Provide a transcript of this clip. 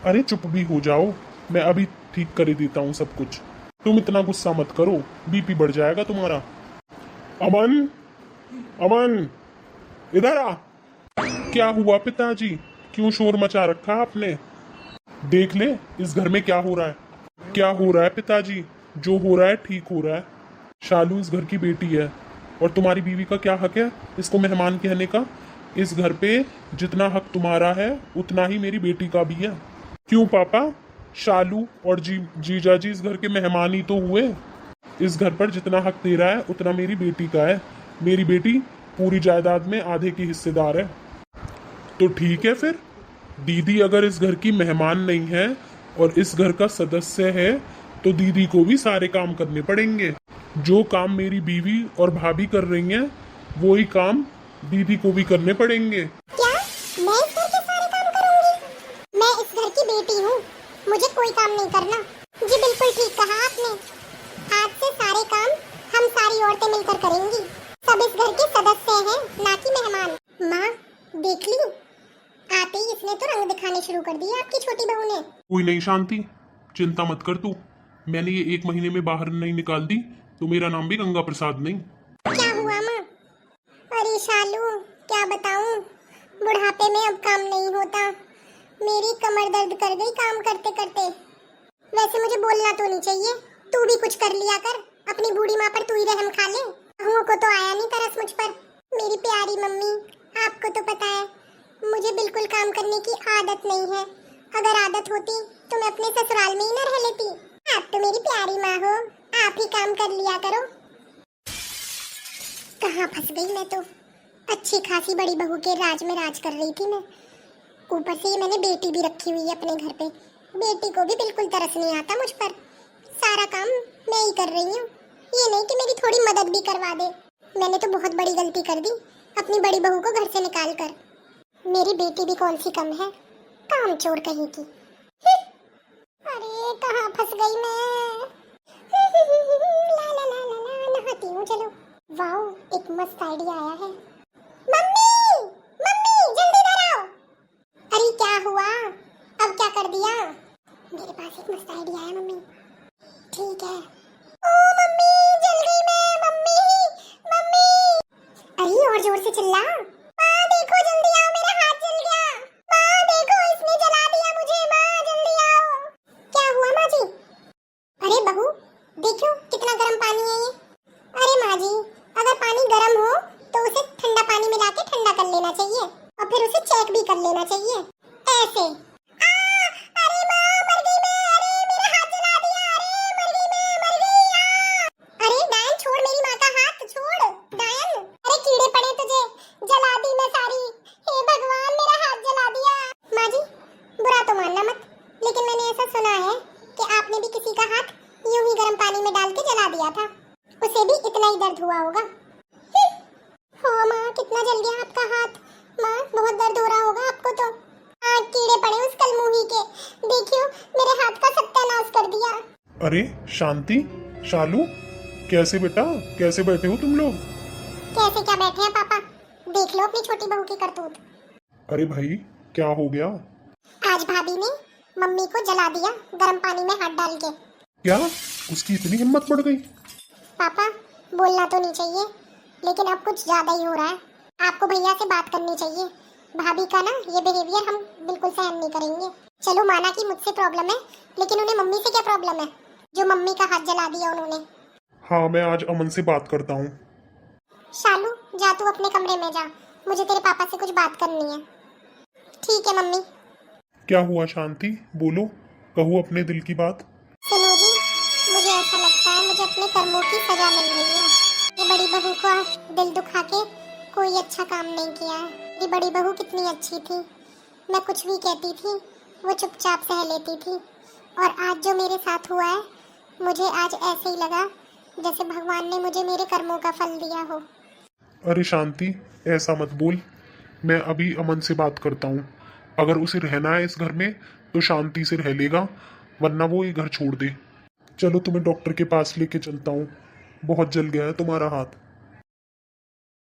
अरे चुप भी हो जाओ, मैं अभी ठीक कर ही देता हूँ सब कुछ। तुम इतना गुस्सा मत करो, बीपी बढ़ जाएगा तुम्हारा। अमन, अमन, इधर आ। क्या हुआ पिताजी? क्यों शोर मचा रखा आपने? देख ले इस घर में क्या हो रहा है। क्या हो रहा है पिताजी? जो हो रहा है ठीक हो रहा है। शालू इस घर की बेटी है, और तुम्हारी बीवी का क्या हक है इसको मेहमान कहने का? इस घर पे जितना हक तुम्हारा है उतना ही मेरी बेटी का भी है। क्यों पापा? शालू और जीजा जी इस घर के मेहमान ही तो हुए। इस घर पर जितना हक तेरा है उतना मेरी बेटी का है। मेरी बेटी पूरी जायदाद में आधे की हिस्सेदार है। तो ठीक है फिर, दीदी अगर इस घर की मेहमान नहीं है और इस घर का सदस्य है तो दीदी को भी सारे काम करने पड़ेंगे। जो काम मेरी बीवी और भाभी कर रही हैं वो ही काम दीदी को भी करने पड़ेंगे। क्या मैं इस घर के सारे काम करूंगी? मैं इस घर की बेटी हूँ, मुझे कोई काम नहीं करना। जी बिल्कुल ठीक कहा आपने। आज से सारे काम हम सारी औरतें मिलकर करेंगी। सब इस घर के सदस्य हैं, ना कि मेहमान। माँ देख ली, आते ही इसने तो रंग दिखाने शुरू कर दिए आपकी छोटी बहू ने। कोई नहीं शांति, चिंता मत कर तू। मैंने ये 1 महीने में बाहर नहीं निकाल दी तो मेरा नाम भी गंगा प्रसाद नहीं। क्या हुआ माँ? अरे शालू क्या बताऊं, बुढ़ापे में अब काम नहीं होता। मेरी कमर दर्द कर गई काम करते करते। वैसे मुझे बोलना तो नहीं चाहिए, तू भी कुछ कर लिया कर। अपनी बूढ़ी माँ पर तू ही रहम खा ले। बहुओं को तो आया नहीं तरस मुझ पर। मेरी प्यारी मम्मी, आपको तो पता है मुझे बिल्कुल काम करने की आदत नहीं है। अगर आदत होती तो मैं अपने ससुराल में ही न रह लेती। आप तो मेरी प्यारी माँ हो, आप ही काम कर लिया करो। कहाँ फंस गई मैं तो। अच्छी खासी बड़ी बहू के राज में राज कर रही थी मैं। ऊपर से ये मैंने बेटी भी रखी हुई है अपने घर पे। बेटी को भी बिल्कुल तरस नहीं आता मुझ पर। सारा काम मैं ही कर रही हूँ, ये नहीं कि मेरी थोड़ी मदद भी करवा दे। मैंने तो बहुत बड़ी गलती कर दी अपनी बड़ी बहू को घर से निकाल कर। मेरी बेटी भी कौन सी कम है, काम चोर कहीं की। अरे कहाँ फंस गई मैं। ला ला ला ला ला, नहाती हूँ चलो। वाओ एक मस्त आइडिया आया है। मम्मी, मम्मी जल्दी इधर आओ। अरे क्या हुआ, अब क्या कर दिया? मेरे पास एक मस्त आइडिया है मम्मी। ठीक है। ओ मम्मी जल गई मैं, मम्मी मम्मी। अरे और जोर से चिल्ला। माँ देखो जल्दी आओ, मेरा हाथ जल गया। माँ देखो इसने जला दिया मुझे, माँ जल्दी आओ। क्या हुआ माँ जी? अरे बहू देखो कितना गर्म पानी है ये। अरे माँ जी अगर पानी गर्म हो तो उसे ठंडा पानी मिला के ठंडा कर लेना चाहिए और फिर उसे चेक भी कर लेना चाहिए ऐसे। अरे माँ मर गई मैं, अरे मेरा हाथ जला दिया, अरे मर गई मैं, मर गई। अरे डायन छोड़ मेरी माँ का हाथ, छोड़ डायन। अरे कीड़े पड़े तुझे, जला दी मैं सारी। हे भगवान मेरा हाथ जला दिया। माँ जी बुरा तो मानना मत, लेकिन मैंने ऐसा सुना है कि आपने भी किसी का हाथ यूं ही गर्म पानी में डाल के जला दिया था, उसे भी इतना ही दर्द हुआ होगा। हाँ माँ कितना जल गया आपका हाथ। माँ बहुत दर्द हो रहा होगा आपको तो। आँख कीड़े पड़े उस कलमुही के, देखियो मेरे हाथ का सत्यानाश कर दिया। अरे शांति, शालू, कैसे बेटा, कैसे बैठे हो तुम लोग? कैसे क्या बैठे हैं पापा, देख लो अपनी छोटी बहू की करतूत। अरे भाई क्या हो गया? आज भाभी ने मम्मी को जला दिया गर्म पानी में हाथ डाल के। क्या उसकी इतनी हिम्मत बढ़ गई? पापा बोलना तो नहीं चाहिए, लेकिन अब कुछ ज्यादा ही हो रहा है। आपको भैया से बात करनी चाहिए। भाभी का ना ये बिहेवियर हम बिल्कुल सहन नहीं करेंगे। चलो माना कि मुझसे प्रॉब्लम है, लेकिन उन्हें मम्मी से क्या प्रॉब्लम है जो मम्मी का हाथ जला दिया उन्होंने। हाँ मैं आज अमन से बात करता हूँ। शालू जा तू अपने कमरे में जा, मुझे तेरे पापा से कुछ बात करनी है। ठीक है मम्मी। क्या हुआ शांति, बोलो, कहो अपने दिल की बात। सुनो जी, मुझे ऐसा लगता है मुझे अपने कर्मों की सजा मिल रही है। ये बड़ी बहू का दिल दुखा के कोई अच्छा काम नहीं किया है। ये बड़ी बहू कितनी अच्छी थी, मैं कुछ भी कहती थी वो चुपचाप सह लेती थी। और आज जो मेरे साथ हुआ है, मुझे आज ऐसे ही लगा जैसे भगवान ने मुझे मेरे कर्मों का फल दिया हो। अरे शांति ऐसा मत बोल, मैं अभी अमन से बात करता हूँ। अगर उसे रहना है इस घर में तो शांति से रह लेगा, वरना वो ये घर छोड़ दे। चलो तुम्हें डॉक्टर के पास लेके चलता हूँ, बहुत जल गया है तुम्हारा हाथ।